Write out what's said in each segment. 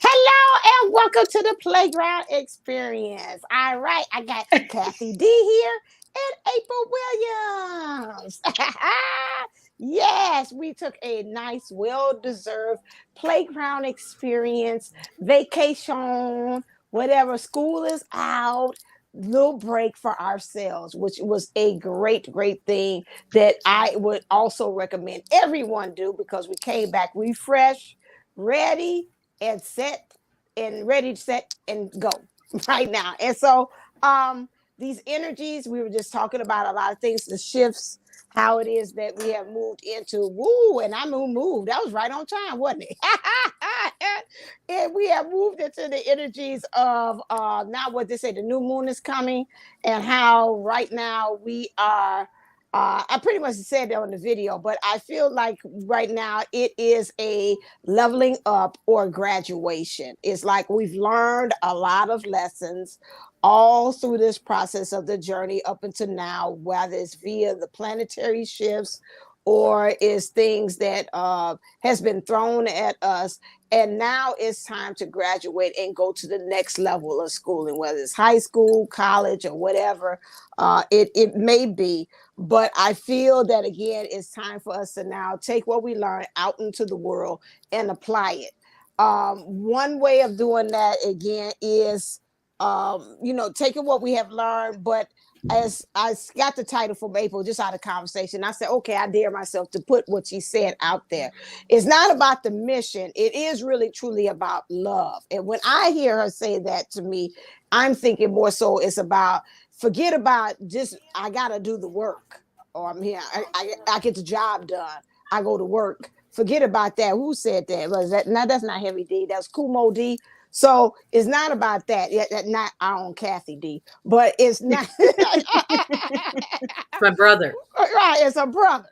Hello and welcome to the Playground Experience. All right, I got Kathy D here and April Williams. Yes, we took a nice, well deserved playground experience, vacation, whatever, school is out, little break for ourselves, which was a great thing that I would also recommend everyone do because we came back refreshed, ready, and set and ready, set and go right now. And so these energies, we were just talking about a lot of things, the shifts, how it is that we have moved into woo, and I moved. That was right on time, wasn't it? And we have moved into the energies of now what they say, the new moon is coming, and how right now we are I pretty much said that on the video, but I feel like right now it is a leveling up or graduation. It's like we've learned a lot of lessons all through this process of the journey up until now, whether it's via the planetary shifts or is things that has been thrown at us. And now it's time to graduate and go to the next level of schooling, whether it's high school, college, or whatever it may be. But I feel that again, it's time for us to now take what we learned out into the world and apply it. One way of doing that again is, taking what we have learned. But as I got the title from April just out of conversation, I said, okay, I dare myself to put what she said out there. It's not about the mission. It is really truly about love. And when I hear her say that to me, I'm thinking more so it's about forget about just I gotta do the work or I'm here. I get the job done. I go to work. Forget about that. Who said that? Was that now? That's not Heavy D. That's Kumo D. So it's not about that. Yeah, not our own Kathy D. But it's not. My brother. Right, it's a brother.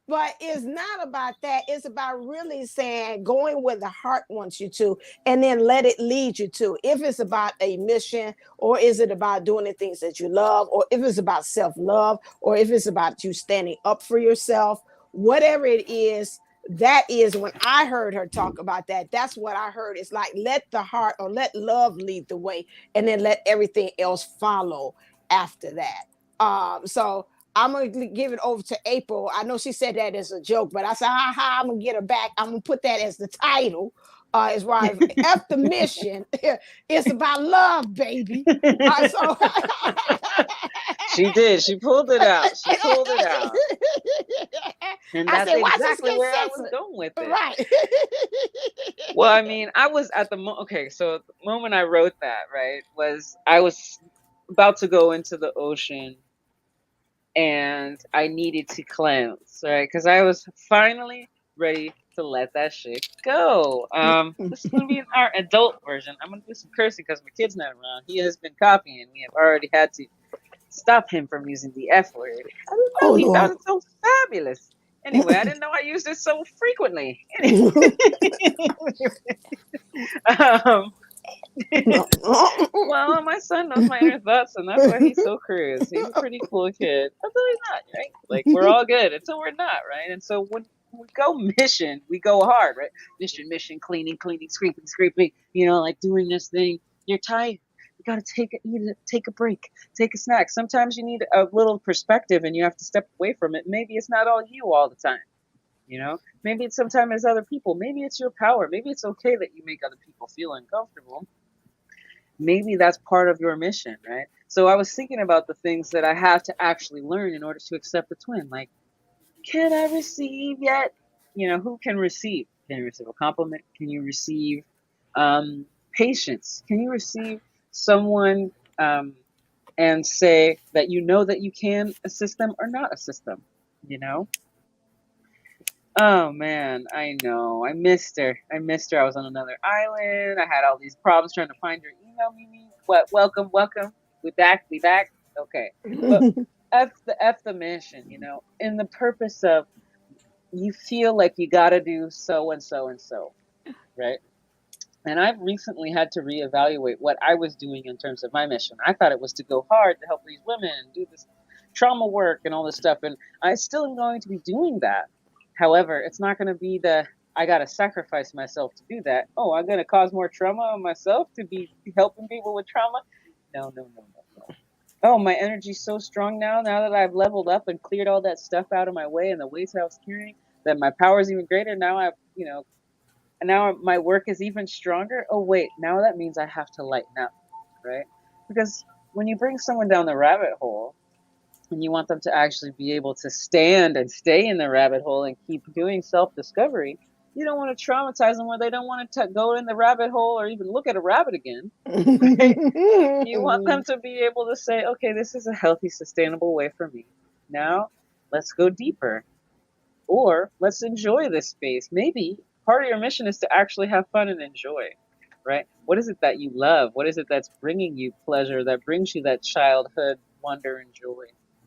But it's not about that. It's about really saying going where the heart wants you to, and then let it lead you to. If it's about a mission, or is it about doing the things that you love, or if it's about self love, or if it's about you standing up for yourself, whatever it is. That is when I heard her talk about that. That's what I heard. It's like let the heart or let love lead the way, and then let everything else follow after that. So I'm gonna give it over to April. I know she said that as a joke, but I said, ha, I'm gonna get her back. I'm gonna put that as the title. As why F the mission. It's about love, baby. So She did. She pulled it out. She pulled it out. And I that's said, watch us exactly get where I was censored. going with it. Right. Well, I mean, I was at the okay, so the moment I wrote that, right, was I was about to go into the ocean and I needed to cleanse, right? Because I was finally ready to let that shit go. This is gonna be our adult version. I'm gonna do some cursing because my kid's not around. He has been copying. We have already had to stop him from using the F word. I didn't Oh know he Lord. found it so fabulous. Anyway, I didn't know I used it so frequently. um, well, my son knows my inner thoughts, and that's why he's so curious. He's a pretty cool kid until he's not, right? Like we're all good until we're not, right? And so when we go mission, we go hard, right? Mission, cleaning, scraping. Like doing this thing. You're tired. You gotta take a break, take a snack. Sometimes you need a little perspective, and you have to step away from it. Maybe it's not all you all the time. Maybe it's sometimes it's other people. Maybe it's your power. Maybe it's okay that you make other people feel uncomfortable. Maybe that's part of your mission, right? So I was thinking about the things that I have to actually learn in order to accept the twin. Like, can I receive yet? Who can receive? Can you receive a compliment? Can you receive patience? Can you receive someone and say that that you can assist them or not assist them? You know? Oh man, I know. I missed her. I was on another island. I had all these problems trying to find her email, Mimi. What? Welcome. We back. Okay. But F the mission. In the purpose of you feel like you got to do so and so and so, right? And I've recently had to reevaluate what I was doing in terms of my mission. I thought it was to go hard to help these women and do this trauma work and all this stuff, and I still am going to be doing that. However, it's not going to be I gotta sacrifice myself to do that. Oh, I'm gonna cause more trauma on myself to be helping people with trauma? No, no, no, no, no. Oh, my energy's so strong now. Now that I've leveled up and cleared all that stuff out of my way and the weights I was carrying, that my power is even greater. Now and now my work is even stronger. Oh wait, now that means I have to lighten up, right? Because when you bring someone down the rabbit hole, and you want them to actually be able to stand and stay in the rabbit hole and keep doing self discovery, you don't want to traumatize them where they don't want to go in the rabbit hole or even look at a rabbit again. Right? You want them to be able to say, okay, this is a healthy, sustainable way for me. Now, let's go deeper. Or let's enjoy this space. Maybe part of your mission is to actually have fun and enjoy, right? What is it that you love? What is it that's bringing you pleasure, that brings you that childhood wonder and joy?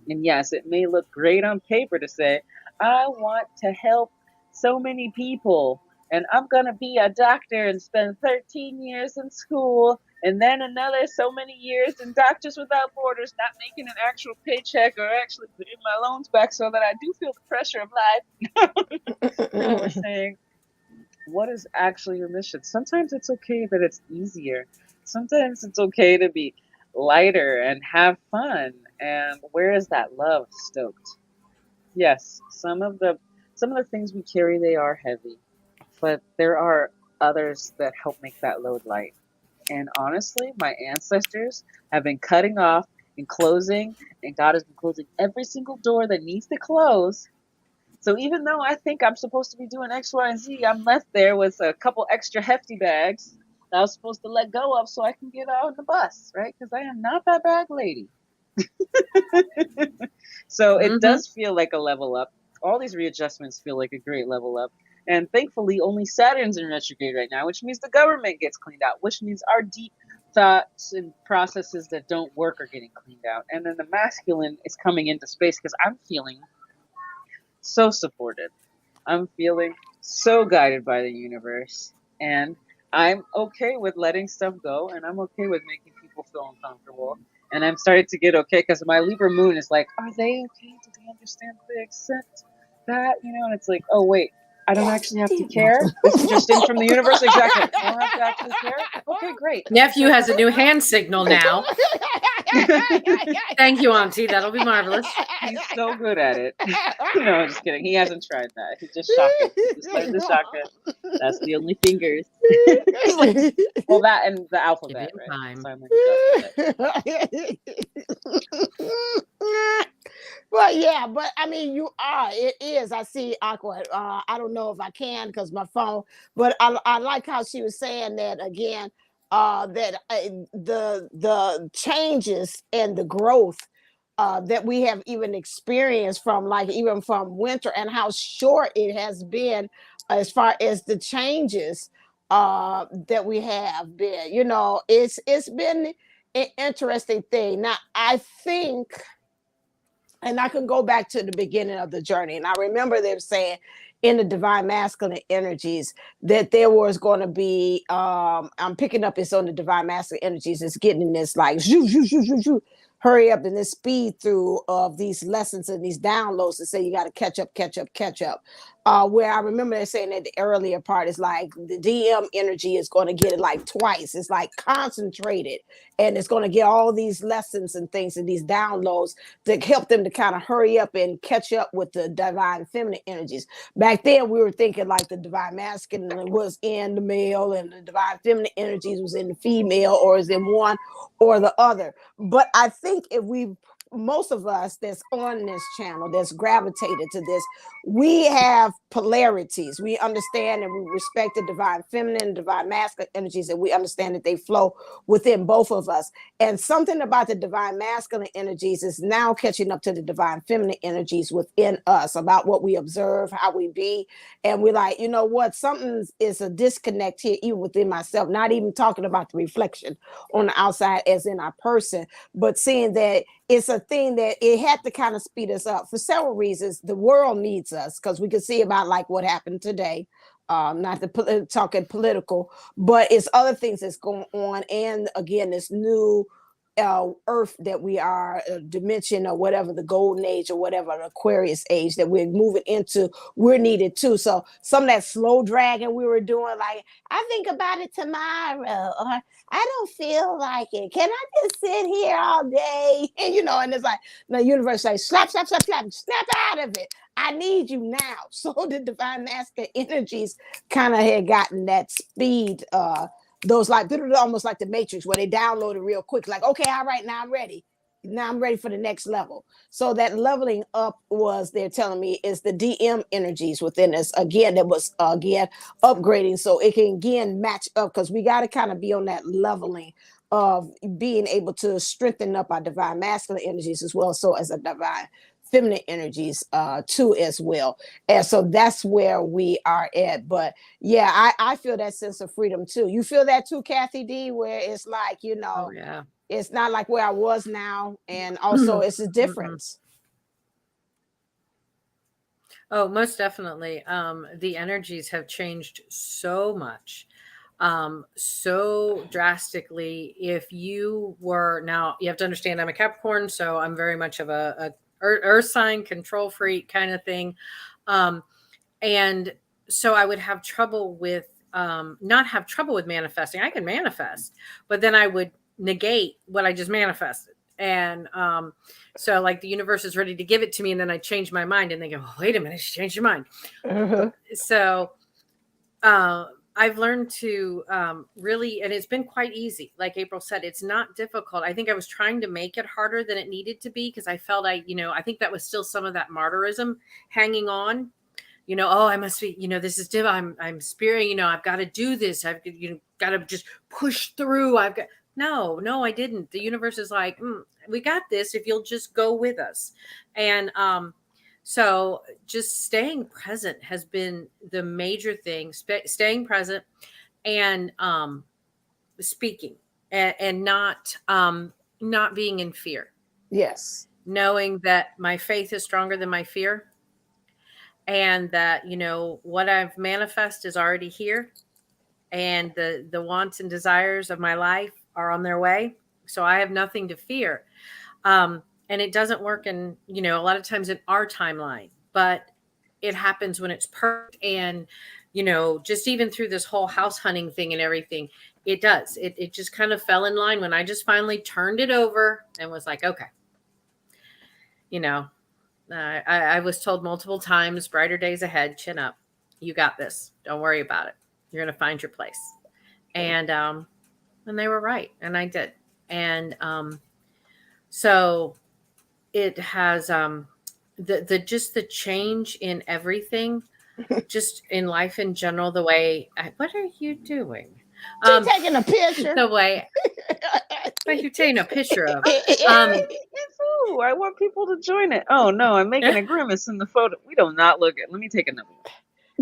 And yes, it may look great on paper to say, I want to help so many people, and I'm going to be a doctor and spend 13 years in school, and then another so many years in Doctors Without Borders, not making an actual paycheck or actually putting my loans back so that I do feel the pressure of life. No, we're saying, what is actually your mission? Sometimes it's okay that it's easier. Sometimes it's okay to be lighter and have fun. And where is that love stoked? Yes, some of the things we carry, they are heavy, but there are others that help make that load light. And honestly, my ancestors have been cutting off and closing, and God has been closing every single door that needs to close. So even though I think I'm supposed to be doing X, Y, and Z, I'm left there with a couple extra hefty bags that I was supposed to let go of so I can get out on the bus, right? Because I am not that bag lady. So it does feel like a level up. All these readjustments feel like a great level up. And thankfully, only Saturn's in retrograde right now, which means the government gets cleaned out, which means our deep thoughts and processes that don't work are getting cleaned out. And then the masculine is coming into space because I'm feeling so supported. I'm feeling so guided by the universe. And I'm okay with letting stuff go. And I'm okay with making people feel uncomfortable. And I'm starting to get okay because my Libra moon is like, are they okay? Do they understand? Do they accept that? And it's like, oh, wait, I don't actually have to care. This is just in from the universe. Exactly. I don't have to actually care. Okay, great. Nephew has a new hand signal now. Thank you, Auntie. That'll be marvelous. He's so good at it. No, I'm just kidding. He hasn't tried that. He just shaka. He just learned the shaka. That's the only fingers. Well, that and the alphabet, right? Sign language alphabet. Well, yeah, but I mean, it is. I see Aqua. I don't know if I can because my phone, but I like how she was saying that again. That the changes and the growth that we have even experienced from like even from winter and how short it has been as far as the changes that we have been. It's been an interesting thing. Now I think, and I can go back to the beginning of the journey. And I remember them saying in the divine masculine energies that there was going to be, I'm picking up it's on the divine masculine energies. It's getting in this like, zoo, zoo, zoo, zoo, zoo, hurry up in this speed through of these lessons and these downloads to say you got to catch up, catch up, catch up. Where I remember they saying that the earlier part is like the DM energy is going to get it like twice. It's like concentrated and it's going to get all these lessons and things and these downloads to help them to kind of hurry up and catch up with the divine feminine energies. Back then we were thinking like the divine masculine was in the male and the divine feminine energies was in the female or is in one or the other. But I think if most of us that's on this channel that's gravitated to this, we have polarities. We understand and we respect the divine feminine and divine masculine energies, and we understand that they flow within both of us. And something about the divine masculine energies is now catching up to the divine feminine energies within us about what we observe, how we be. And we're like, you know what, something is a disconnect here, even within myself, not even talking about the reflection on the outside as in our person, but seeing that it's a thing that it had to kind of speed us up for several reasons. The world needs us because we can see about like what happened today. Not to talking political, but it's other things that's going on. And again, this new earth that we are, dimension or whatever, the golden age or whatever, the Aquarius age that we're moving into, we're needed too. So some of that slow dragging we were doing, like, I think about it tomorrow, or I don't feel like it. Can I just sit here all day? And and it's like the universe like slap, slap, slap, slap, snap out of it. I need you now. So the divine masculine energies kind of had gotten that speed, those like almost like the Matrix where they download it real quick, like, okay, all right, now I'm ready. Now I'm ready for the next level. So that leveling up was, they're telling me, is the DM energies within us again, that was again upgrading, so it can again match up, because we got to kind of be on that leveling of being able to strengthen up our divine masculine energies as well, so as a divine feminine energies too as well. And so that's where we are at. But yeah, I feel that sense of freedom too. You feel that too, Kathy D, where it's like, Oh yeah. it's not like where I was now, and also it's a difference. Oh, most definitely. The energies have changed so much, so drastically. If you were, now you have to understand, I'm a Capricorn, so I'm very much of a earth sign, control freak kind of thing. And so I would have trouble with, not have trouble with manifesting. I can manifest, but then I would negate what I just manifested. And so like the universe is ready to give it to me, and then I change my mind, and they go, oh, wait a minute, she changed your mind. So I've learned to really, and it's been quite easy. Like April said, it's not difficult. I think I was trying to make it harder than it needed to be, because I felt I think that was still some of that martyrism hanging on. Oh, I must be, this is divine. I'm spirit, I've got to do this. I've got to just push through. No, I didn't. The universe is like, we got this if you'll just go with us. And so just staying present has been the major thing, staying present and speaking and not being in fear. Yes. Knowing that my faith is stronger than my fear, and that, what I've manifest is already here, and the wants and desires of my life are on their way. So I have nothing to fear. And it doesn't work in, a lot of times in our timeline, but it happens when it's perfect. And, just even through this whole house hunting thing and everything, it does. It just kind of fell in line when I just finally turned it over and was like, okay, I was told multiple times, brighter days ahead, chin up, you got this. Don't worry about it. You're going to find your place. And they were right. And I did. And so it has the change in everything, just in life in general, the way, what are you doing? She's taking a picture. The way, what you're taking a picture of. Ooh, I want people to join it. Oh no, I'm making a grimace in the photo. We do not look at. Let me take another one.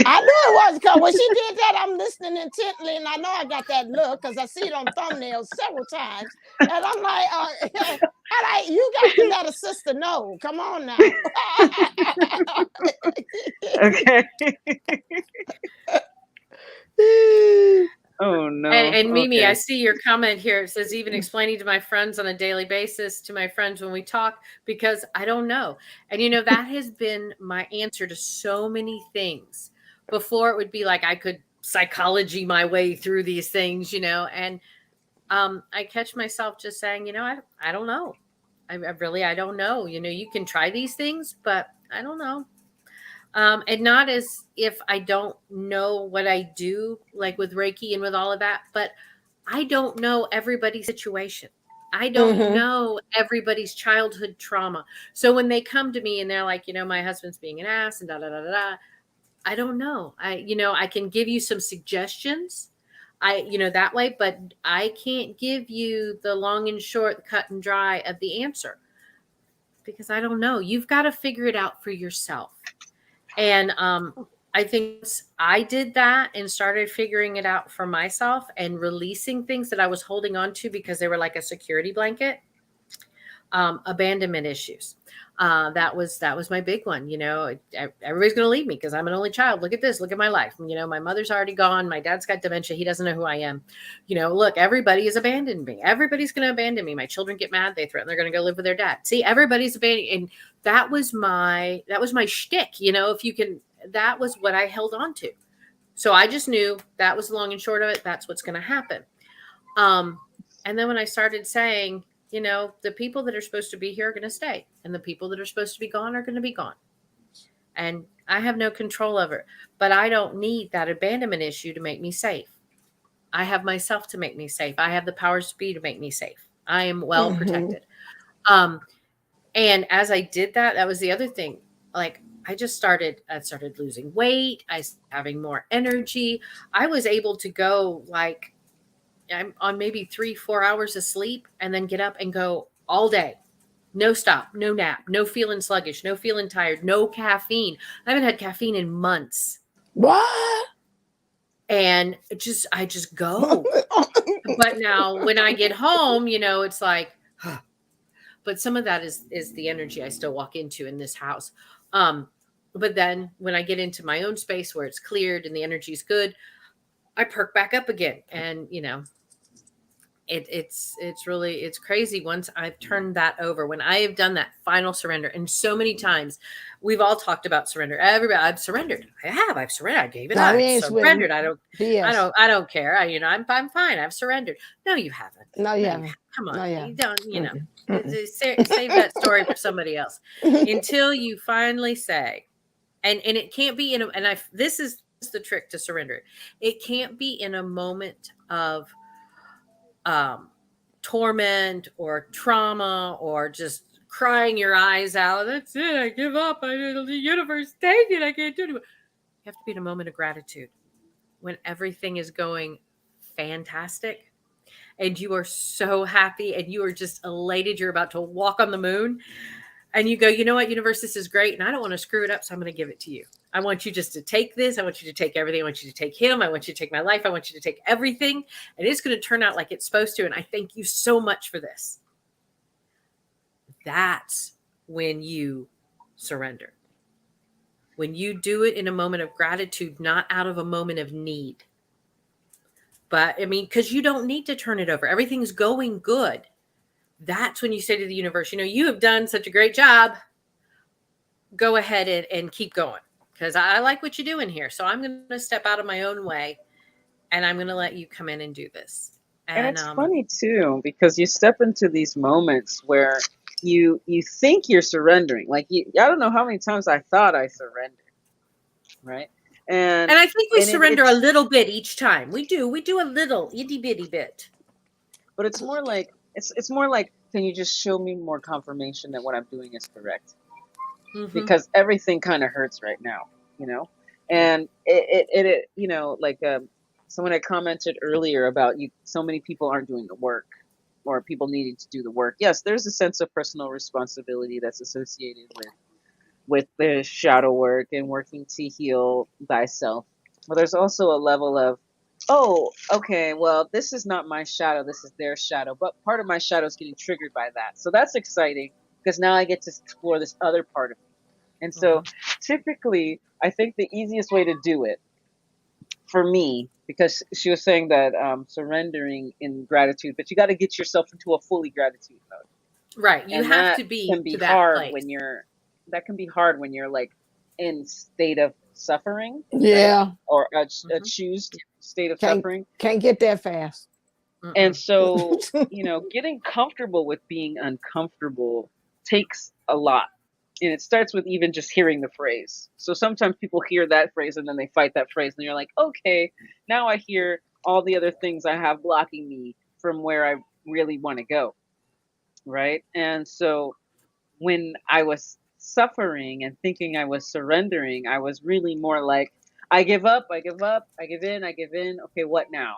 I knew it was, because when she did that, I'm listening intently, and I know I got that look because I see it on thumbnails several times, and I'm like, you got to let a sister know. Come on now. Okay. Oh no. And Mimi, okay. I see your comment here. It says, even explaining to my friends on a daily basis, to my friends when we talk, because I don't know. And that has been my answer to so many things. Before, it would be like I could psychology my way through these things, and I catch myself just saying, I don't know. I don't know. You can try these things, but I don't know. And not as if I don't know what I do, like with Reiki and with all of that, but I don't know everybody's situation. I don't know everybody's childhood trauma. So when they come to me and they're like, my husband's being an ass and da, da, da, da, da, I don't know. I can give you some suggestions, that way, but I can't give you the long and short, cut and dry of the answer, because I don't know. You've got to figure it out for yourself. And I think I did that and started figuring it out for myself and releasing things that I was holding on to because they were like a security blanket. Abandonment issues. That was my big one. Everybody's going to leave me because I'm an only child. Look at this. Look at my life. My mother's already gone. My dad's got dementia. He doesn't know who I am. Look, everybody has abandoned me. Everybody's going to abandon me. My children get mad. They threaten they're going to go live with their dad. See, everybody's abandoned. And that was my shtick. That was what I held on to. So I just knew that was the long and short of it. That's what's going to happen. And then when I started saying, the people that are supposed to be here are going to stay, and the people that are supposed to be gone are going to be gone. And I have no control over it, but I don't need that abandonment issue to make me safe. I have myself to make me safe. I have the powers to be to make me safe. I am well protected. And as I did that, that was the other thing. Like I started losing weight. I started having more energy. I was able to go like, I'm on maybe 3-4 hours of sleep and then get up and go all day. No stop, no nap, no feeling sluggish, no feeling tired, no caffeine. I haven't had caffeine in months. What? And I just go. But now when I get home, it's like, but some of that is the energy I still walk into in this house. But then when I get into my own space where it's cleared and the energy's good, I perk back up again. And, it's crazy once I've turned that over, when I have done that final surrender. And so many times we've all talked about surrender. Everybody, I've surrendered. I've surrendered. I gave it up. I've surrendered. I don't care. I'm fine. I've surrendered. No, you haven't. No, you haven't. Come on. No, you You don't, save that story for somebody else until you finally say, and it can't be this is the trick to surrender. It can't be in a moment of torment or trauma or just crying your eyes out. That's it. I give up. The universe, dang it, I can't do it anymore. You have to be in a moment of gratitude when everything is going fantastic and you are so happy and you are just elated. You're about to walk on the moon and you go, you know what, universe, this is great. And I don't want to screw it up. So I'm going to give it to you. I want you just to take this. I want you to take everything. I want you to take him. I want you to take my life. I want you to take everything. And it's going to turn out like it's supposed to. And I thank you so much for this. That's when you surrender. When you do it in a moment of gratitude, not out of a moment of need. But because you don't need to turn it over. Everything's going good. That's when you say to the universe, you have done such a great job. Go ahead and keep going. Because I like what you're doing here. So I'm going to step out of my own way and I'm going to let you come in and do this. And it's funny too, because you step into these moments where you think you're surrendering. Like I don't know how many times I thought I surrendered. Right. And I think we surrender a little bit each time. We do a little itty bitty bit. But it's more like, can you just show me more confirmation that what I'm doing is correct? Mm-hmm. Because everything kind of hurts right now, and someone had commented earlier about so many people aren't doing the work or people needing to do the work. Yes, there's a sense of personal responsibility that's associated with the shadow work and working to heal thyself. But there's also a level of, oh, okay, well, this is not my shadow. This is their shadow. But part of my shadow is getting triggered by that. So that's exciting because now I get to explore this other part of it. And so typically, I think the easiest way to do it for me, because she was saying that surrendering in gratitude, but you got to get yourself into a fully gratitude mode. Right. You have to be can be to hard that place. That can be hard when you're like in state of suffering. Yeah. Right? Or a choose state of suffering. Can't get there fast. And so, getting comfortable with being uncomfortable takes a lot. And it starts with even just hearing the phrase. So sometimes people hear that phrase and then they fight that phrase. And you're like, okay, now I hear all the other things I have blocking me from where I really want to go. Right. And so when I was suffering and thinking I was surrendering, I was really more like, I give up, I give in. Okay, what now?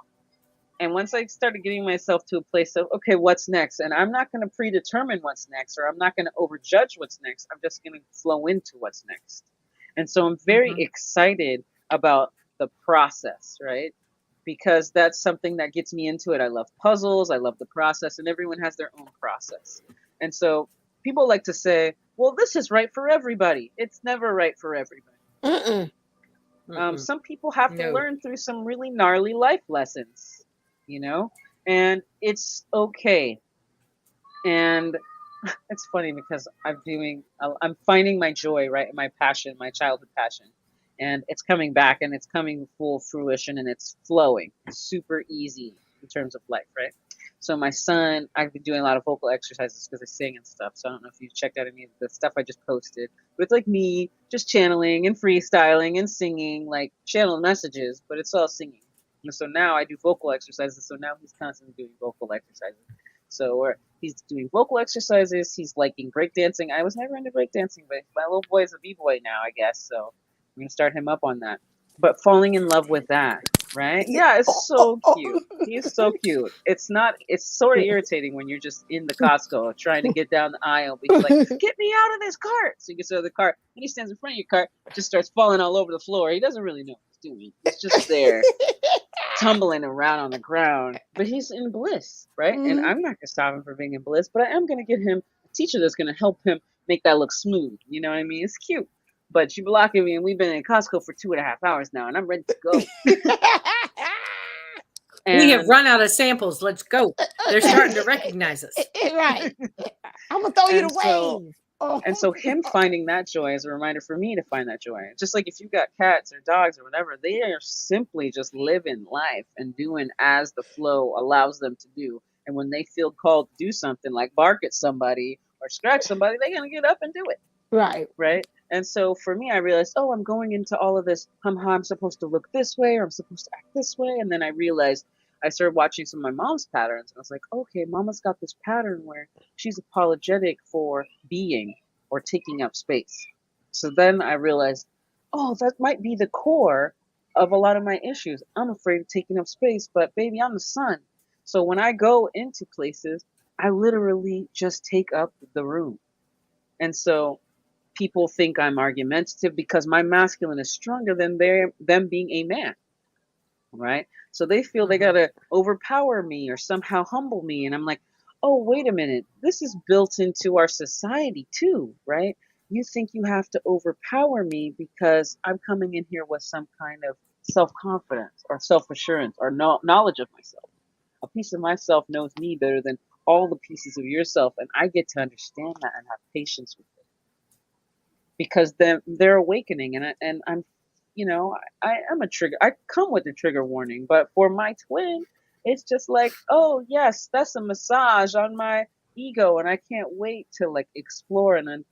And once I started getting myself to a place of, okay, what's next? And I'm not going to predetermine what's next, or I'm not going to overjudge what's next. I'm just going to flow into what's next. And so I'm very excited about the process, right? Because that's something that gets me into it. I love puzzles. I love the process, and everyone has their own process. And so people like to say, well, this is right for everybody. It's never right for everybody. Mm-mm. Some people have to No. learn through some really gnarly life lessons, you know, and it's okay. And it's funny because I'm finding my joy, right? My passion, my childhood passion. And it's coming back and it's coming full fruition and it's flowing super easy in terms of life, right? So my son, I've been doing a lot of vocal exercises because I sing and stuff. So I don't know if you've checked out any of the stuff I just posted. But it's like me just channeling and freestyling and singing, like channel messages, but it's all singing. And so now I do vocal exercises. So now he's constantly doing vocal exercises. So he's doing vocal exercises. He's liking breakdancing. I was never into breakdancing, but my little boy is a b-boy now, I guess. So I'm going to start him up on that. But falling in love with that, right? Yeah, it's so cute. He's so cute. It's sort of irritating when you're just in the Costco trying to get down the aisle. But he's like, get me out of this cart. So he gets out of the cart. And he stands in front of your cart, just starts falling all over the floor. He doesn't really know what he's doing. He's just there tumbling around on the ground, but he's in bliss, right? And I'm not gonna stop him from being in bliss, but I am gonna get him a teacher that's gonna help him make that look smooth. You know what I mean? It's cute. But you're blocking me, and we've been in Costco for 2.5 hours now, and I'm ready to go. We have run out of samples. Let's go. They're starting to recognize us. Right. I'm gonna throw you And the so- wave. Oh. And so him finding that joy is a reminder for me to find that joy. Just like if you've got cats or dogs or whatever, they are simply just living life and doing as the flow allows them to do. And when they feel called to do something like bark at somebody or scratch somebody, they're going to get up and do it. Right. Right. And so for me, I realized, oh, I'm going into all of this. I'm supposed to look this way or I'm supposed to act this way. And then I realized I started watching some of my mom's patterns. And I was like, okay, mama's got this pattern where she's apologetic for being or taking up space. So then I realized, oh, that might be the core of a lot of my issues. I'm afraid of taking up space, but baby, I'm the sun. So when I go into places, I literally just take up the room. And so people think I'm argumentative because my masculine is stronger than them being a man. Right? So they feel they gotta overpower me or somehow humble me. And I'm like, oh, wait a minute. This is built into our society too, right? You think you have to overpower me because I'm coming in here with some kind of self-confidence or self-assurance or knowledge of myself. A piece of myself knows me better than all the pieces of yourself, and I get to understand that and have patience with it. Because they're awakening, and I'm, I'm a trigger. I come with a trigger warning, but for my twin, it's just like, oh yes, that's a massage on my ego, and I can't wait to like explore and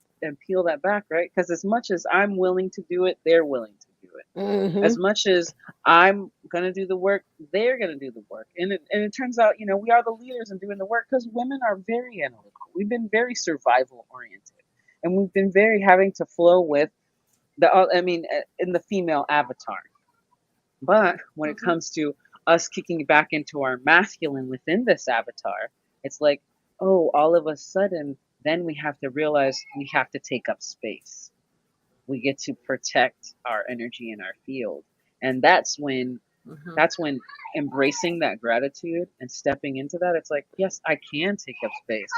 peel that back, right? Because as much as I'm willing to do it, they're willing to do it. Mhm. As much as I'm gonna do the work, they're gonna do the work, and it turns out, we are the leaders in doing the work because women are very analytical. We've been very survival oriented, and we've been very having to flow with in the female avatar. But when it comes to us kicking back into our masculine within this avatar, it's like, oh, all of a sudden, then we have to realize we have to take up space. We get to protect our energy in our field. And that's when embracing that gratitude and stepping into that, it's like, yes, I can take up space.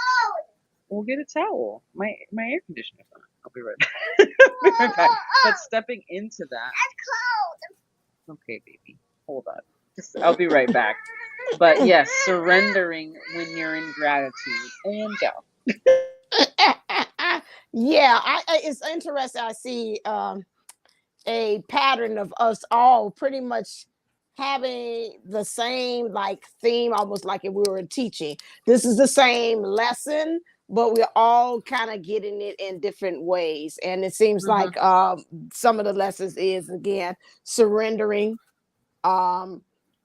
We'll get a towel. My air conditioner's on. I'll be right back. I'll be right back. But stepping into that. Okay, baby. Hold on. I'll be right back. But yes, surrendering when you're in gratitude. And go. Yeah, it's interesting. I see a pattern of us all pretty much having the same like theme, almost like if we were teaching. This is the same lesson, but we're all kind of getting it in different ways. And it seems like some of the lessons is again surrendering,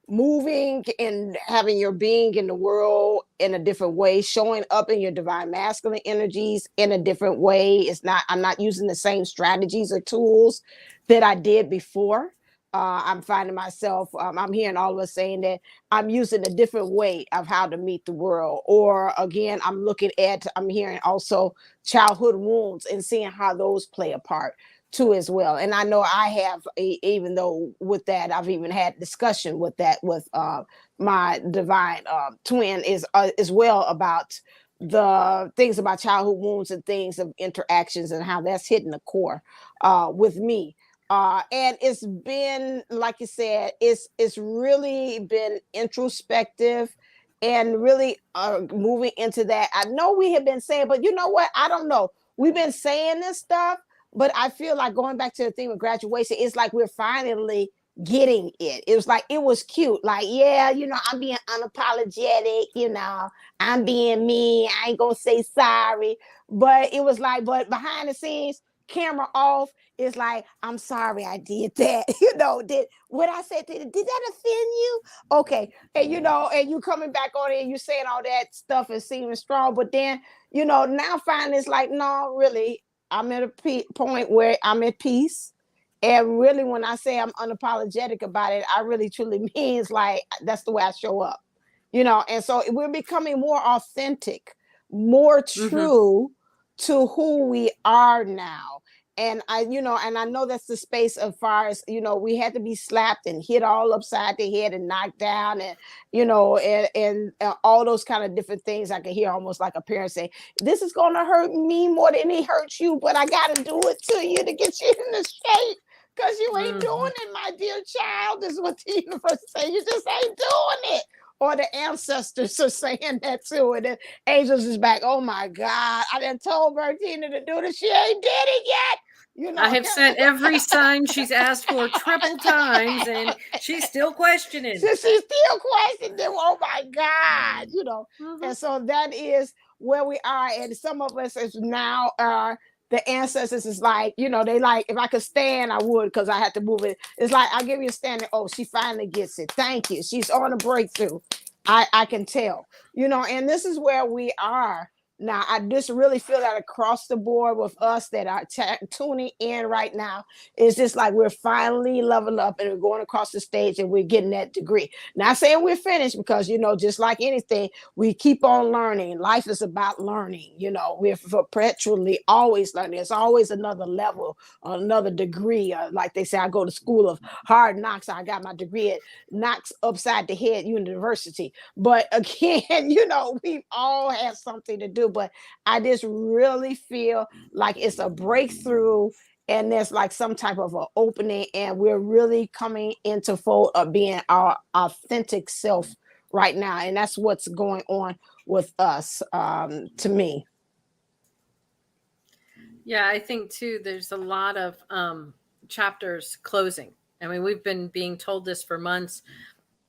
moving and having your being in the world in a different way, showing up in your divine masculine energies in a different way. I'm not using the same strategies or tools that I did before. I'm finding myself, I'm hearing all of us saying that I'm using a different way of how to meet the world. Or again, I'm hearing also childhood wounds and seeing how those play a part too as well. And I know I have, even though with that, I've even had discussion with that with my divine twin is as well about the things about childhood wounds and things of interactions and how that's hitting the core with me. And it's been, like you said, it's really been introspective and really moving into that. I know we have been saying, but you know what? I don't know. We've been saying this stuff, but I feel like going back to the theme of graduation, it's like we're finally getting it. It was like it was cute. Like, yeah, I'm being unapologetic, I'm being me. I ain't gonna say sorry. But it was like, but behind the scenes, camera off, it's like, I'm sorry I did that. Did what I said, did that offend you? Okay. And and you coming back on it and you saying all that stuff and seeming strong, but then, now finally it's like, no, really, I'm at a point where I'm at peace. And really, when I say I'm unapologetic about it, I really truly means like that's the way I show up, And so we're becoming more authentic, more true to who we are now. And I know that's the space as far as, we had to be slapped and hit all upside the head and knocked down and, and all those kind of different things. I can hear almost like a parent say, this is going to hurt me more than it hurts you, but I got to do it to you to get you in the shape. Because you ain't doing it, my dear child, is what the universe say. You just ain't doing it. Or the ancestors are saying that too. And the angels is back. Oh my God. I done told Bertina to do this. She ain't did it yet. I have sent every sign she's asked for triple times and she's still questioning. She's still questioning. Oh my God. And so that is where we are. And some of us is now the ancestors is like, they like, if I could stand, I would, because I had to move it. It's like, I'll give you a standing. Oh, she finally gets it. Thank you. She's on a breakthrough. I can tell, and this is where we are now. I just really feel that across the board with us that are tuning in right now, it's just like we're finally leveling up and we're going across the stage and we're getting that degree. Not saying we're finished, because, just like anything, we keep on learning. Life is about learning. We're perpetually always learning. There's always another level, another degree. Like they say, I go to school of hard knocks. I got my degree at Knocks Upside the Head University. But again, we all have something to do. But I just really feel like it's a breakthrough and there's like some type of an opening, and we're really coming into fold of being our authentic self right now. And that's what's going on with us, to me. Yeah, I think too, there's a lot of chapters closing. I mean, we've been being told this for months.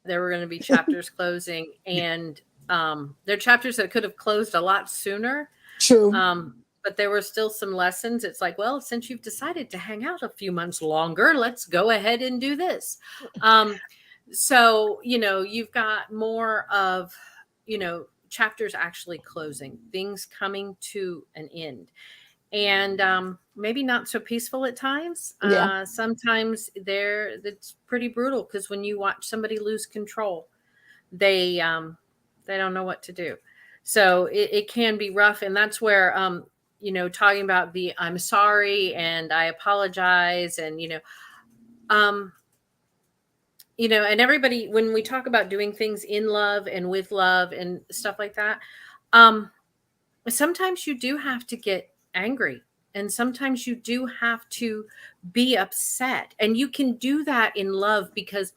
There were going to be chapters closing, and there are chapters that could have closed a lot sooner. True. But there were still some lessons. It's like, well, since you've decided to hang out a few months longer, let's go ahead and do this. So, you've got more of, chapters actually closing, things coming to an end. And maybe not so peaceful at times. Yeah. Sometimes it's pretty brutal, because when you watch somebody lose control, they don't know what to do. So it can be rough. And that's where, talking about the I'm sorry and I apologize, and, and everybody, when we talk about doing things in love and with love and stuff like that, sometimes you do have to get angry, and sometimes you do have to be upset, and you can do that in love, because,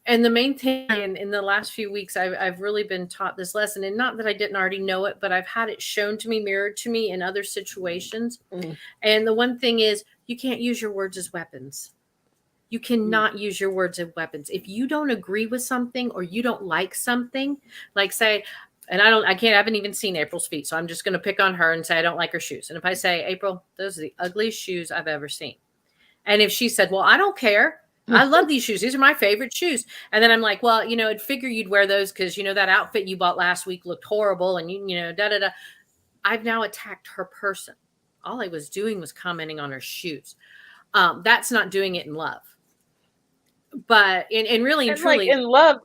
and the main thing in the last few weeks, I've really been taught this lesson, and not that I didn't already know it, but I've had it shown to me, mirrored to me in other situations. And the one thing is, you can't use your words as weapons. You cannot use your words as weapons. If you don't agree with something, or you don't like something, like say, and I haven't even seen April's feet, so I'm just going to pick on her and say I don't like her shoes. And if I say, April, those are the ugliest shoes I've ever seen. And if she said, well, I don't care, I love these shoes, these are my favorite shoes. And then I'm like, well, I'd figure you'd wear those because, that outfit you bought last week looked horrible. And da-da-da. I've now attacked her person. All I was doing was commenting on her shoes. That's not doing it in love. But in really and truly, like in love,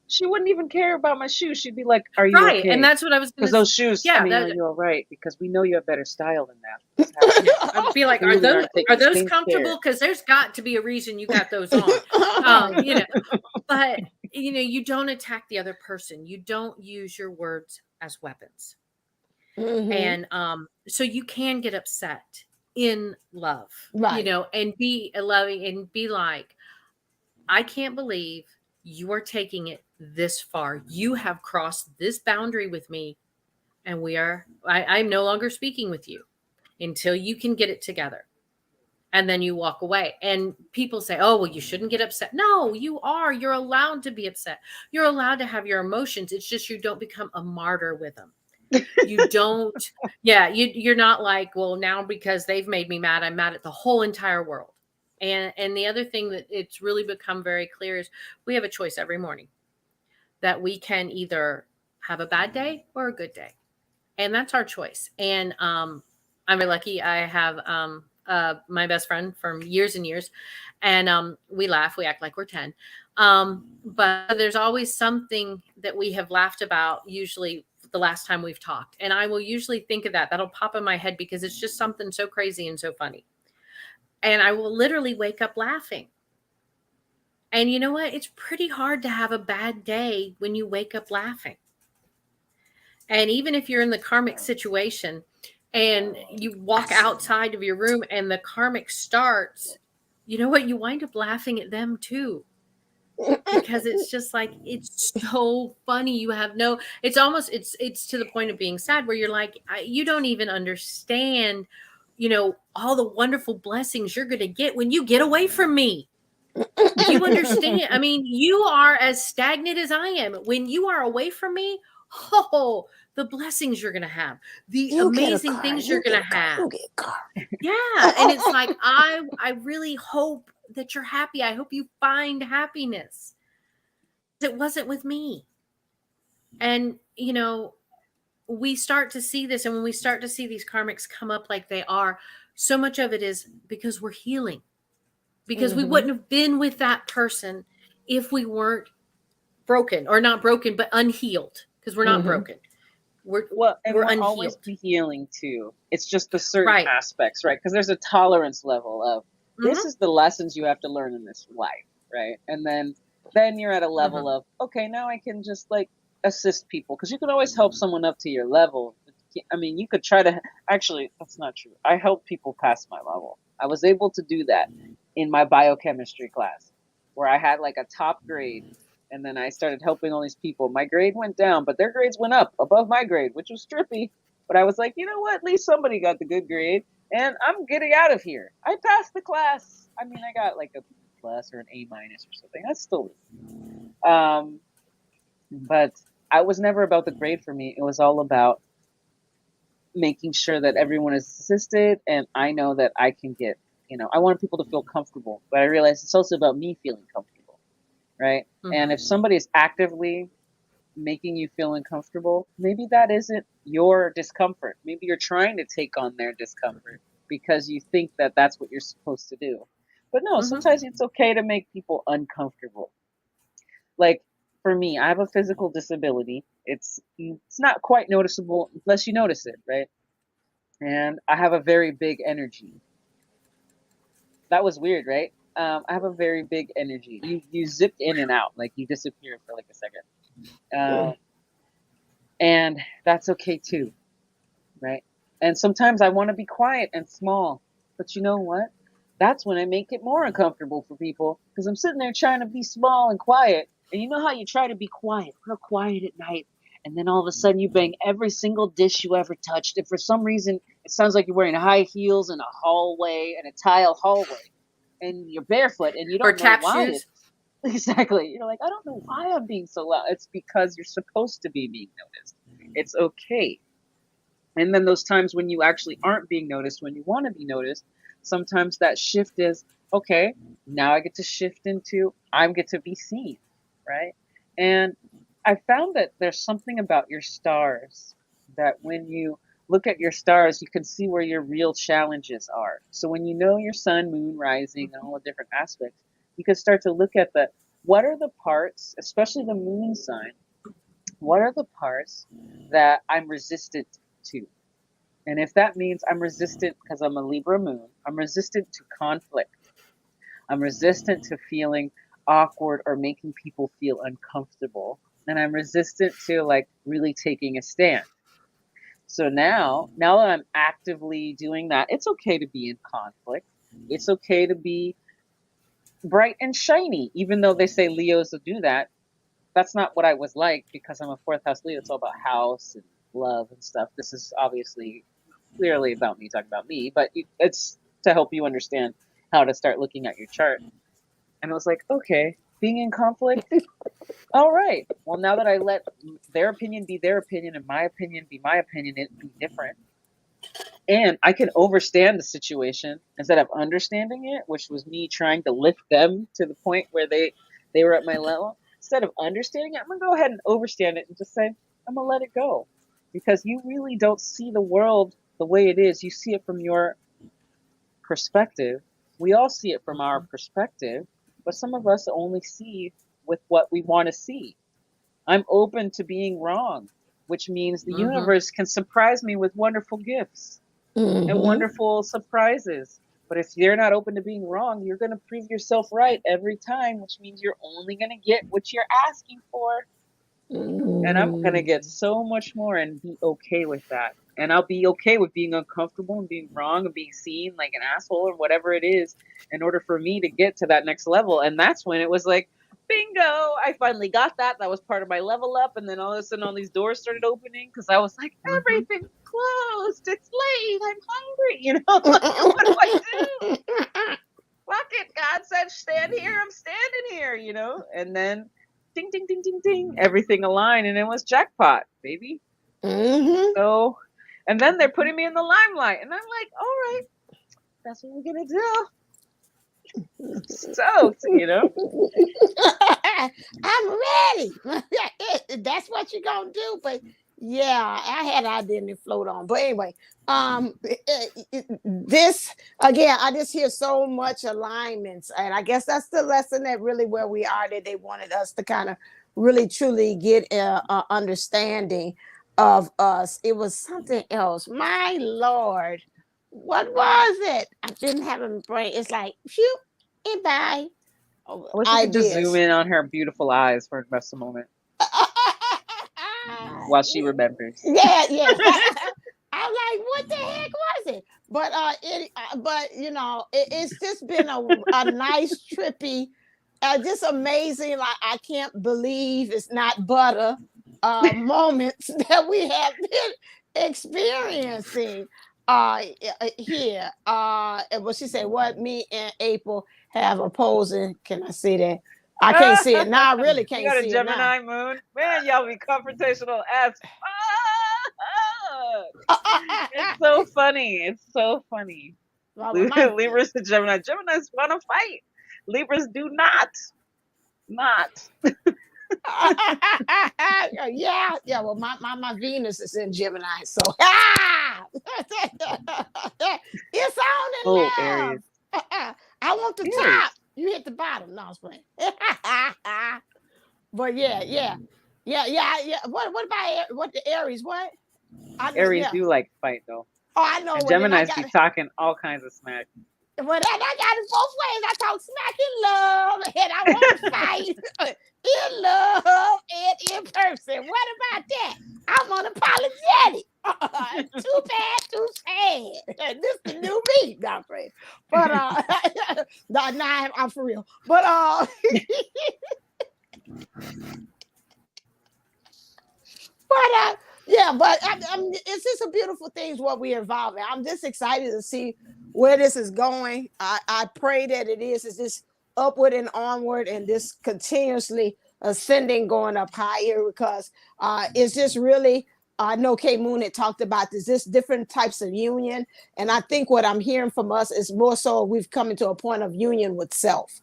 she wouldn't even care about my shoes. She'd be like, "Are you right?" okay? And that's what I was because those shoes. Yeah, are you all right? Because we know you have better style than that. I'd be like, "Are those comfortable? Because there's got to be a reason you got those on." But you don't attack the other person. You don't use your words as weapons. Mm-hmm. And so you can get upset in love, Right. and be loving and be like, I can't believe you are taking it this far. You have crossed this boundary with me, and I'm no longer speaking with you until you can get it together. And then you walk away. And people say, oh, well, you shouldn't get upset. No, you're allowed to be upset. You're allowed to have your emotions. It's just you don't become a martyr with them. You don't, yeah, you're not like, well, now because they've made me mad, I'm mad at the whole entire world. And the other thing that it's really become very clear is we have a choice every morning that we can either have a bad day or a good day. And that's our choice. And I'm very lucky. I have my best friend from years and years, and we laugh, we act like we're 10. But there's always something that we have laughed about, usually the last time we've talked. And I will usually think of that. That'll pop in my head because it's just something so crazy and so funny. And I will literally wake up laughing. And you know what? It's pretty hard to have a bad day when you wake up laughing. And even if you're in the karmic situation and you walk outside of your room and the karmic starts, you know what? You wind up laughing at them too. Because it's just like, it's so funny. You have no, it's almost, it's to the point of being sad where you're like, you don't even understand, all the wonderful blessings you're going to get when you get away from me. Do you understand? I mean, you are as stagnant as I am. When you are away from me, oh, the blessings you're going to have, the You get a amazing car. things You you're going get to a car. have. You get a car. Yeah. And it's like, I really hope that you're happy. I hope you find happiness. It wasn't with me. And, we start to see this. And when we start to see these karmics come up like they are, so much of it is because we're healing. Because we Mhm. wouldn't have been with that person if we weren't broken, or not broken, but unhealed, because we're not Mhm. broken. We're Well, and we're we'll always unhealed. be healing too. It's just the certain Right. aspects, right? Because there's a tolerance level of this Mhm. is the lessons you have to learn in this life, right? And then you're at a level Mhm. of, okay, now I can just like assist people, because you can always help someone up to your level. I mean, you could try to, actually, that's not true. I helped people pass my level. I was able to do that in my biochemistry class, where I had like a top grade, and then I started helping all these people. My grade went down, but their grades went up above my grade, which was trippy. But I was like, you know what? At least somebody got the good grade, and I'm getting out of here. I passed the class. I mean, I got like a B plus or an A minus or something. That's still, but I was never about the grade for me. It was all about making sure that everyone is assisted, and I know that I can get. I want people to feel comfortable, but I realize it's also about me feeling comfortable, right? And Mhm. if somebody is actively making you feel uncomfortable, maybe that isn't your discomfort. Maybe you're trying to take on their discomfort because you think that that's what you're supposed to do. But no, Mhm. sometimes it's okay to make people uncomfortable. Like for me, I have a physical disability. It's not quite noticeable unless you notice it, right? And I have a very big energy. That was weird, right? I have a very big energy. You zipped in and out, like you disappeared for like a second. Mm. And that's okay too, right? And sometimes I want to be quiet and small, but you know what? That's when I make it more uncomfortable for people, because I'm sitting there trying to be small and quiet. And you know how you try to be quiet, real quiet at night, and then all of a sudden you bang every single dish you ever touched. And for some reason, it sounds like you're wearing high heels in a hallway, and a tile hallway, and you're barefoot, and you Or don't know tap why shoes. it's exactly. You're like, I don't know why I'm being so loud. It's because you're supposed to be being noticed. It's okay. And then those times when you actually aren't being noticed, when you want to be noticed, sometimes that shift is, okay, now I get to shift into, I get to be seen, right? And I found that there's something about your stars that when you look at your stars, you can see where your real challenges are. So when you know your sun, moon, rising, and all the different aspects, you can start to look at what are the parts, especially the moon sign, what are the parts that I'm resistant to? And if that means I'm resistant because I'm a Libra moon, I'm resistant to conflict. I'm resistant to feeling awkward or making people feel uncomfortable. And I'm resistant to like really taking a stand. So now that I'm actively doing that, it's okay to be in conflict. It's okay to be bright and shiny, even though they say Leos will do that. That's not what I was like because I'm a fourth house Leo. It's all about house and love and stuff. This is obviously clearly about me, talking about me, but it's to help you understand how to start looking at your chart. And I was like, okay, being in conflict, all right. Well, now that I let their opinion be their opinion and my opinion be my opinion, it be different. And I can overstand the situation instead of understanding it, which was me trying to lift them to the point where they were at my level. Instead of understanding it, I'm gonna go ahead and overstand it and just say, I'm gonna let it go. Because you really don't see the world the way it is. You see it from your perspective. We all see it from our perspective, but some of us only see with what we want to see. I'm open to being wrong, which means the Mhm. universe can surprise me with wonderful gifts and Mhm. wonderful surprises. But if you're not open to being wrong, you're going to prove yourself right every time, which means you're only going to get what you're asking for. And I'm going to get so much more and be okay with that. And I'll be okay with being uncomfortable and being wrong and being seen like an asshole or whatever it is in order for me to get to that next level. And that's when it was like, bingo, I finally got that. That was part of my level up. And then all of a sudden, all these doors started opening because I was like, Mhm. everything's closed. It's late. I'm hungry. You know, like, what do I do? Fuck it. God said, stand here. I'm standing here, you know? And then ding, ding, ding, ding, ding, everything aligned. And it was jackpot, baby. Mhm. So, and then they're putting me in the limelight. And I'm like, all right, that's what we're going to do. Stoked, you know? I'm ready. That's what you're gonna do. But yeah, I had identity float on. But anyway, this again, I just hear so much alignments, and I guess that's the lesson that really where we are. That they wanted us to kind of really truly get a understanding of us. It was something else. My Lord, what was it? I didn't have a brain. It's like, phew, and bye. Oh, I wish we could just zoom ideas. in on her beautiful eyes for just a moment while she remembers. Yeah, yeah. I'm like, what the heck was it? But you know, it's just been a nice trippy, just amazing. Like I can't believe it's not butter. Moments that we have been experiencing here. And what she said, what me and April have opposing. Can I see that? I can't see it now. I really You can't got a see it now. Gemini moon? Man, y'all be confrontational as fuck. It's so funny. It's so funny. Well, my Libras to Gemini. Geminis want to fight. Libras do not. Not. yeah, yeah. Well, my Venus is in Gemini, so it's on in Oh, love. Aries. I want the Aries. top. You hit the bottom. No, I was playing. But yeah. What about what the Aries? What? I know. Aries Yeah. do like to fight though. Oh, I know. And Well, then I Geminis got be it. talking all kinds of smack. Well, then I got it both ways. I talk smack in love, and I want to fight in love and in person. What about that? I'm unapologetic. Too bad, too sad. This the new me, not friend. But nah, I'm for real. But yeah, but it's just a beautiful thing what we're involved in. I'm just excited to see where this is going. I pray that it is just upward and onward and this continuously ascending, going up higher because it's just really. I know Kay Moon had talked about this, just different types of union. And I think what I'm hearing from us is more so we've come into a point of union with self.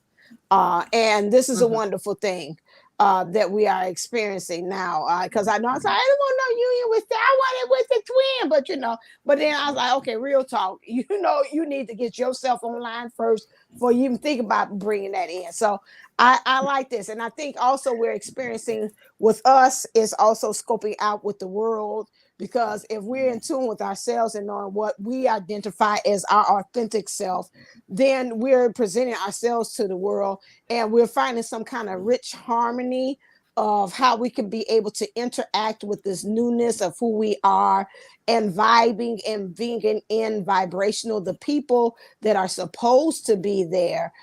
And this is a wonderful thing that we are experiencing now. Because I know I was like, I don't want no union with that. I want it with the twin, but you know. But then I was like, okay, real talk. You know, you need to get yourself online first before you even think about bringing that in. So I like this, and I think also we're experiencing with us is also scoping out with the world. Because if we're in tune with ourselves and knowing what we identify as our authentic self, then we're presenting ourselves to the world and we're finding some kind of rich harmony of how we can be able to interact with this newness of who we are and vibing and being in vibrational, the people that are supposed to be there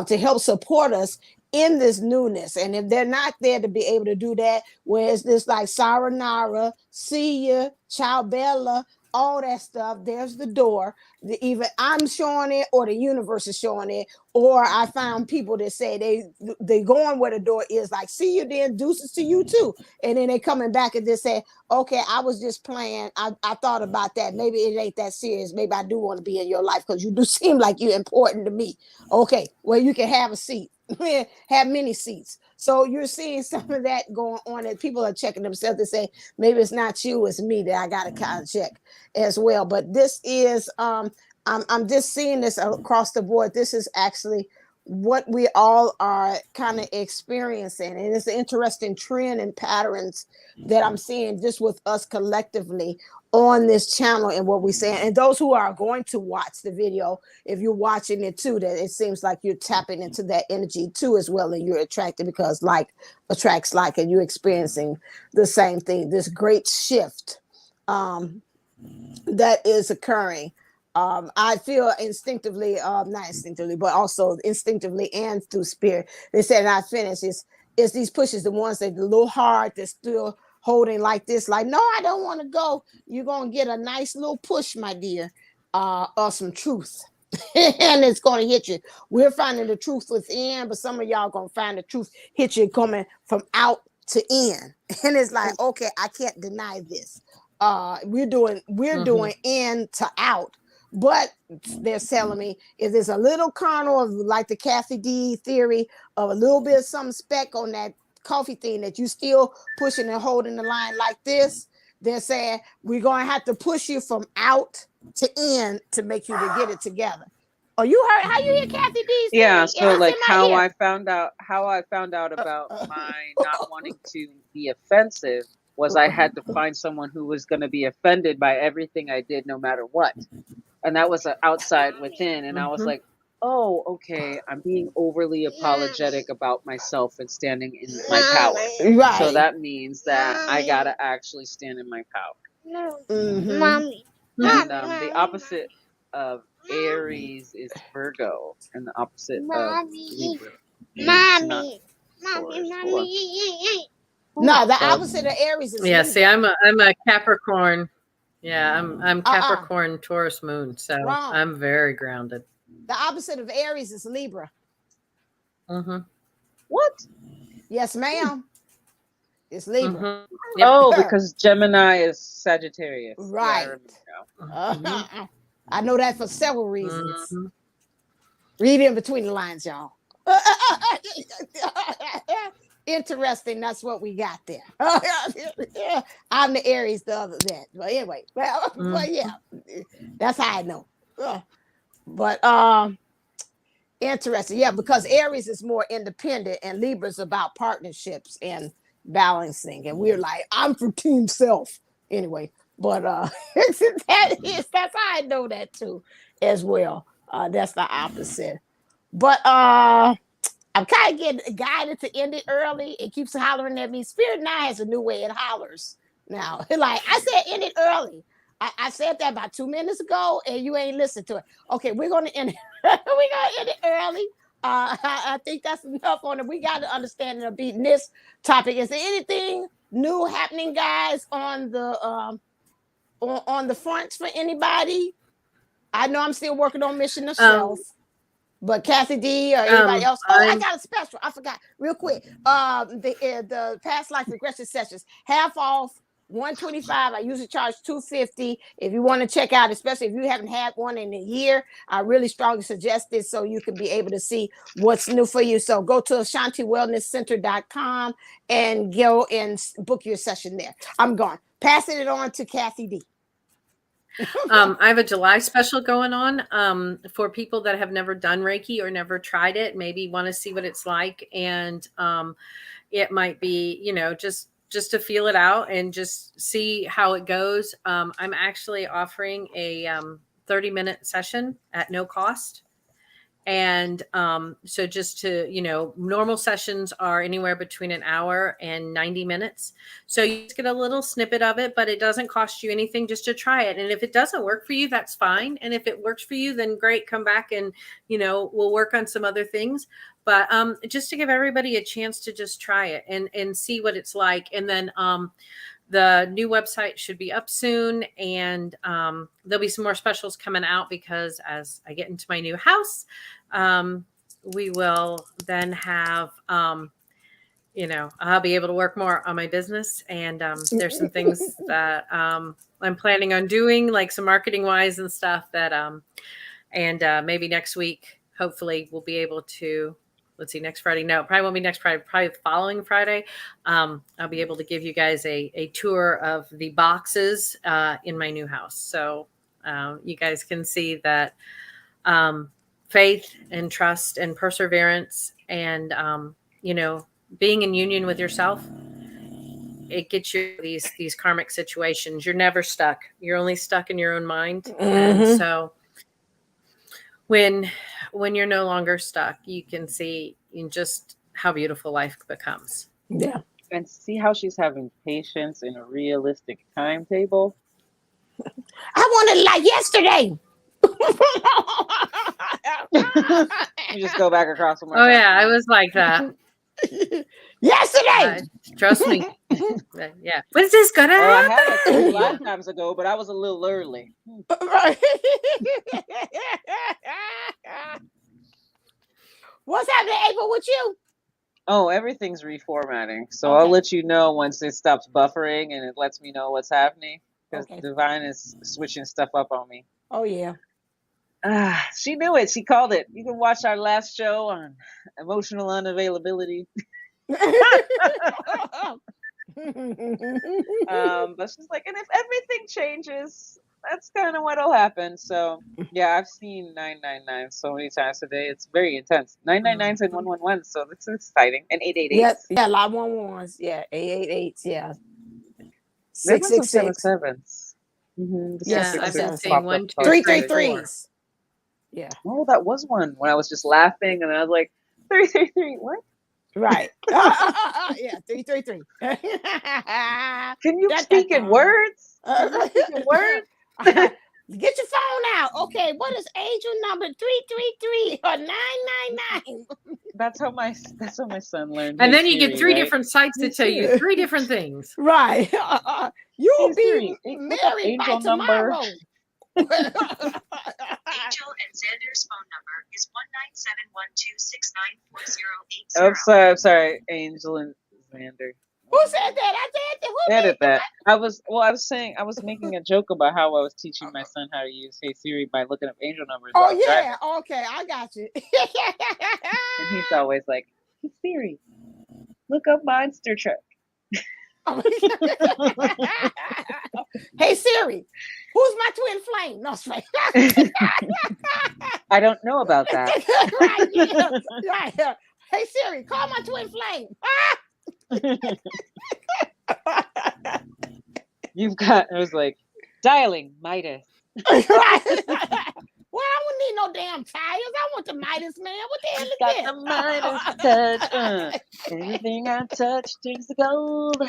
to help support us in this newness. And if they're not there to be able to do that, whereas this like Saranara, Sia, Ciao Bella, all that stuff, there's the door. Either I'm showing it or the universe is showing it. Or I found people that say they going where the door is, like, see you then, deuces to you too. And then they coming back and just say, okay, I was just playing. I thought about that. Maybe it ain't that serious. Maybe I do want to be in your life because you do seem like you're important to me. Okay, well, you can have a seat. Have many seats. So you're seeing some of that going on, and people are checking themselves to say, maybe it's not you, it's me that I got to kind of check as well. But this is I'm just seeing this across the board. This is actually what we all are kind of experiencing, and it's an interesting trend and patterns that I'm seeing just with us collectively on this channel and what we're saying. And those who are going to watch the video, if you're watching it too, that it seems like you're tapping into that energy too as well, and you're attracted because like attracts like, and you're experiencing the same thing, this great shift that is occurring. I feel instinctively, not instinctively, but also instinctively and through spirit. They said, and I finish, it's these pushes, the ones that are a little hard, that's still holding like this, like, no, I don't want to go. You're going to get a nice little push, my dear, of some truth. And it's going to hit you. We're finding the truth within, but some of y'all going to find the truth hit you coming from out to in. And it's like, okay, I can't deny this. We're doing in to out. But they're telling me if there's a little kernel of like the Kathy D theory of a little bit of some speck on that coffee thing that you still pushing and holding the line like this, they're saying we're going to have to push you from out to in to make you to get it together. Oh, you heard how you hear Kathy D's Yeah, theory? so like how ear. I found out about my not wanting to be offensive was I had to find someone who was going to be offended by everything I did no matter what. And that was an outside within, and I was like, oh, okay, I'm being overly apologetic about myself and standing in my power. Right. So that means that I gotta actually stand in my power. Mommy. And the opposite of Aries is Virgo, and the opposite of Libra is not Taurus. No, the opposite of Aries is yeah. Libra. See, I'm a Capricorn. Yeah, I'm Capricorn, Taurus moon, so Wrong. I'm very grounded. The opposite of Aries is Libra. What? Yes, ma'am. It's Libra. Yep. Oh, because Gemini is Sagittarius. Right. Yeah, I know that for several reasons. Read in between the lines, y'all. Interesting. That's what we got there. I'm the Aries, the other that. But anyway, but yeah, that's how I know. But interesting. Yeah, because Aries is more independent and Libra's about partnerships and balancing. And we're like, I'm for team self. Anyway, but that's how I know that too as well. That's the opposite. But I'm kind of getting guided to end it early. It keeps hollering at me. Spirit now has a new way it hollers now. Like I said, end it early. I said that about 2 minutes ago, and you ain't listened to it. Okay, we're gonna end it. We're gonna end it early. I think that's enough on it. We got to understand of beating this topic. Is there anything new happening, guys, on the fronts for anybody? I know I'm still working on Mission of Self. But Kathy D or anybody else? Oh, I got a special. I forgot. Real quick. The past life regression sessions, half off, $125. I usually charge $250. If you want to check out, especially if you haven't had one in a year, I really strongly suggest this so you can be able to see what's new for you. So go to AshantiWellnessCenter.com and go and book your session there. I'm gone. Passing it on to Kathy D. I have a July special going on for people that have never done Reiki or never tried it, maybe want to see what it's like. And it might be, just to feel it out and just see how it goes. I'm actually offering a 30-minute session at no cost. And so just to, normal sessions are anywhere between an hour and 90 minutes. So you just get a little snippet of it, but it doesn't cost you anything just to try it. And if it doesn't work for you, that's fine. And if it works for you, then great, come back and, we'll work on some other things. But just to give everybody a chance to just try it and see what it's like. And then the new website should be up soon, and there'll be some more specials coming out because as I get into my new house, we will then have, I'll be able to work more on my business. And there's some things that I'm planning on doing, like some marketing wise and stuff that, and maybe next week, hopefully we'll be able to, let's see, next Friday. No, probably won't be next Friday, probably the following Friday. I'll be able to give you guys a tour of the boxes in my new house. So you guys can see that faith and trust and perseverance and, being in union with yourself, it gets you these karmic situations. You're never stuck. You're only stuck in your own mind. Mm-hmm. And so when you're no longer stuck, you can see just how beautiful life becomes. Yeah. And see how she's having patience in a realistic timetable. I wanted it like yesterday. You just go back across from Oh yeah, I was like that. Yesterday. Trust me. Yeah. When's this gonna I happen? had it 2 lifetimes ago, but I was a little early. Right. What's happening, April, with you? Oh, everything's reformatting. So Okay. I'll let you know once it stops buffering and it lets me know what's happening. Because Okay. Divine is switching stuff up on me. Oh yeah. She knew it. She called it. You can watch our last show on emotional unavailability. But she's like, and if everything changes, that's kind of what'll happen. So yeah, I've seen 999 so many times today. It's very intense. 999s and 111, so this is exciting. And 888. Yeah, a lot of 111s. Yeah, 888s. Yeah. There's been some 666. 77s. Mm-hmm. The Yes, Yeah, I've been 666 seeing popped 1, up 2, about 3, 333s. Yeah. Oh, that was one when I was just laughing and I was like, 333, what? Right. Yeah, 333. Can you speak in words? Can you speak in words? Get your phone out. Okay, what is angel number 333 or 999? That's how my son learned. And Hey then you Siri, get 3 right? different sites to tell you 3 different things. Right. You'll Hey be Siri, look up married by angel number. tomorrow. Angel and Xander's phone number is 19712694080. I'm sorry, Angel and Xander. Who said that? I said that. Who Edit did that. I was making a joke about how I was teaching my son how to use Hey Siri by looking up angel numbers. Oh while driving. yeah. Okay, I got you. And he's always like, Hey Siri, look up Monster Truck. Hey Siri, who's my twin flame? No, it's right. I don't know about that. Right, yeah, right. Hey Siri, call my twin flame. I was like, dialing Midas. Right. Well, I wouldn't need no damn tires. I want the Midas man. What the hell is Got this? the Midas touch. Anything I touch turns to gold.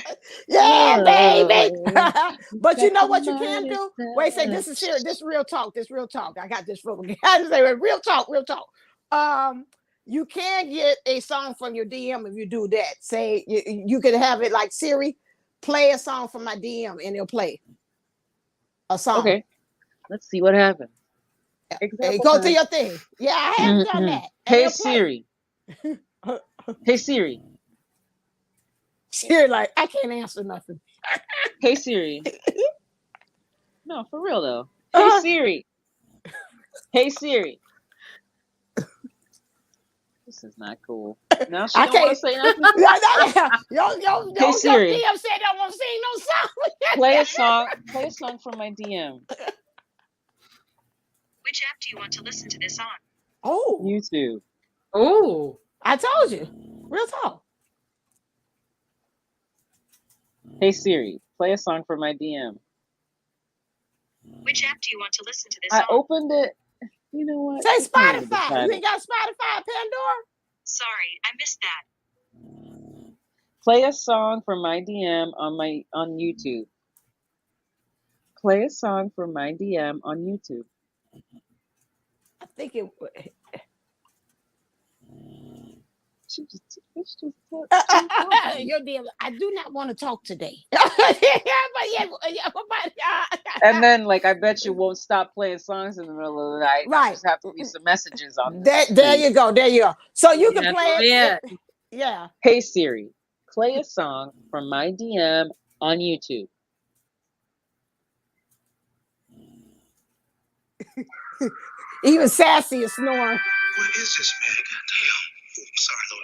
Yeah, baby. Oh. But you Got know what the you can do? Midas Wait, say this is serious. This is real talk. This real talk. I got this from I just say real talk, real talk. You can get a song from your DM if you do that. Say you could have it like Siri, play a song from my DM and it'll play a song. Okay, let's see what happens. Hey, go to your thing. Yeah, I have done that. And Hey it'll play. Siri. Hey Siri. Siri, like I can't answer nothing. Hey Siri. No, for real though. Hey Siri. Hey Siri. This is not cool. Now she I don't want to can't- say nothing. Yo, Hey, Siri. your DM said don't want to sing no song. Play a song. Play a song from my DM. Which app do you want to listen to this on? Oh, YouTube. Oh, I told you. Real talk. Hey Siri, play a song from my DM. Which app do you want to listen to this I on? opened it. You know what? Say You can't even Spotify. decide You it. ain't got Spotify, Pandora? Sorry, I missed that. Play a song from my DM on YouTube. Play a song from my DM on YouTube. I think it. It's just talking. Your deal. I do not want to talk today. But And then, like, I bet you won't stop playing songs in the middle of the night. Right. Just have to leave some messages on there you go. There you go. So you can That's play it. it. Yeah. Hey Siri, play a song from my DM on YouTube. Even Sassy is snoring. What is this, man? Goddamn. I'm sorry, Lord.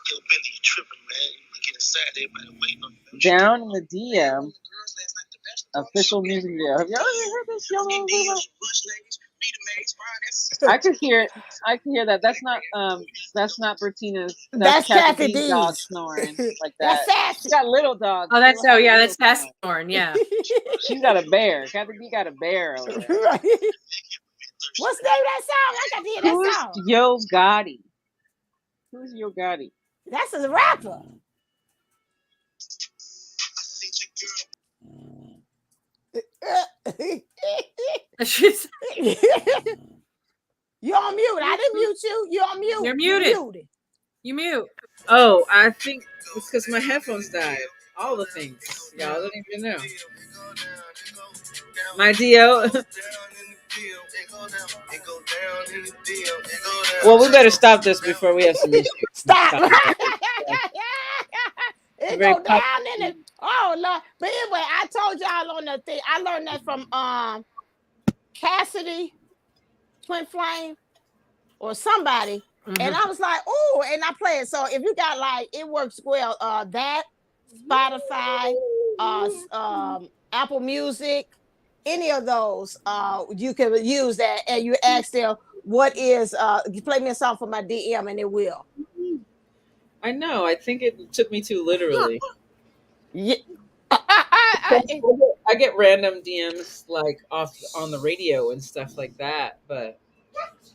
Yo, Benny, you tripping, man. You get inside everybody waiting on you. Down in the DM, official music video. Have y'all ever heard this, young people? I could hear that. That's not Bertina's. That's Kathy D's dog D's. snoring like That's that. Sassy. She got little dogs. Oh, that's She'll have a that's little Sassy snoring. Thorn. Yeah. She's got a bear. Kathy D got a bear over there. Right. What's the name of that song? I got to hear that Who's song. Yo Gotti? Who's Yo Gotti? That's a rapper. She's You're on mute. I didn't mute you. You're on mute. You're muted. muted. you mute. Oh, I think it's because my headphones died. All the things. Y'all don't even know. My DO. Well, we better stop this before we have some issues. Stop. It Very go down in it. Oh Lord. But anyway, I told y'all on the thing. I learned that from Cassidy, Twin Flame, or somebody. And I was like, oh, and I play it. So if you got like, it works well. That Spotify, Apple Music, any of those, you can use that, and you ask them what is. You play me a song for my DM, and it will. I know. I think it took me too literally. Yeah. I get random DMs like off on the radio and stuff like that, but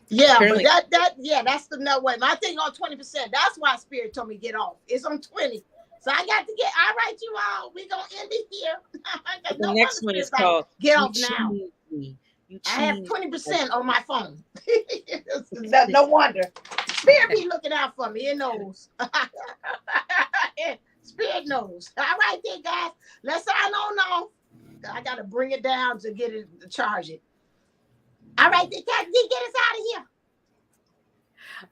Yeah, apparently- but that's the no way. My thing on 20%. That's why Spirit told me get off. It's on 20. So I got to get. All right, you all. We gonna end it here. the next one is called Get You Off Now. Cheat Me. You I have cheat. 20% on my phone. No wonder. Spirit be looking out for me. It knows. Spirit knows. All right, then, guys. Let's sign on off. I got to bring it down to get it to charge it. All right, then, Kathy, get us out of here.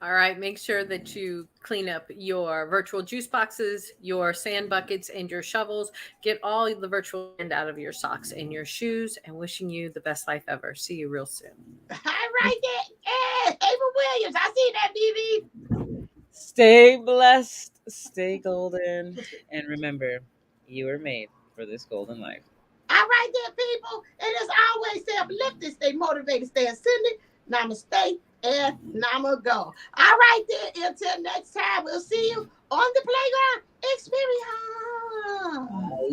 All right, make sure that you clean up your virtual juice boxes, your sand buckets, and your shovels. Get all the virtual sand out of your socks and your shoes, and wishing you the best life ever. See you real soon. All right, then. Hey, Ava Williams. I see that, BB. Stay blessed, stay golden, and remember, you were made for this golden life. All right, then, people. And as always, stay uplifted, stay motivated, stay ascended. Namaste and Nama go. All right, then. Until next time, we'll see you on the playground experience.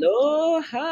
Aloha.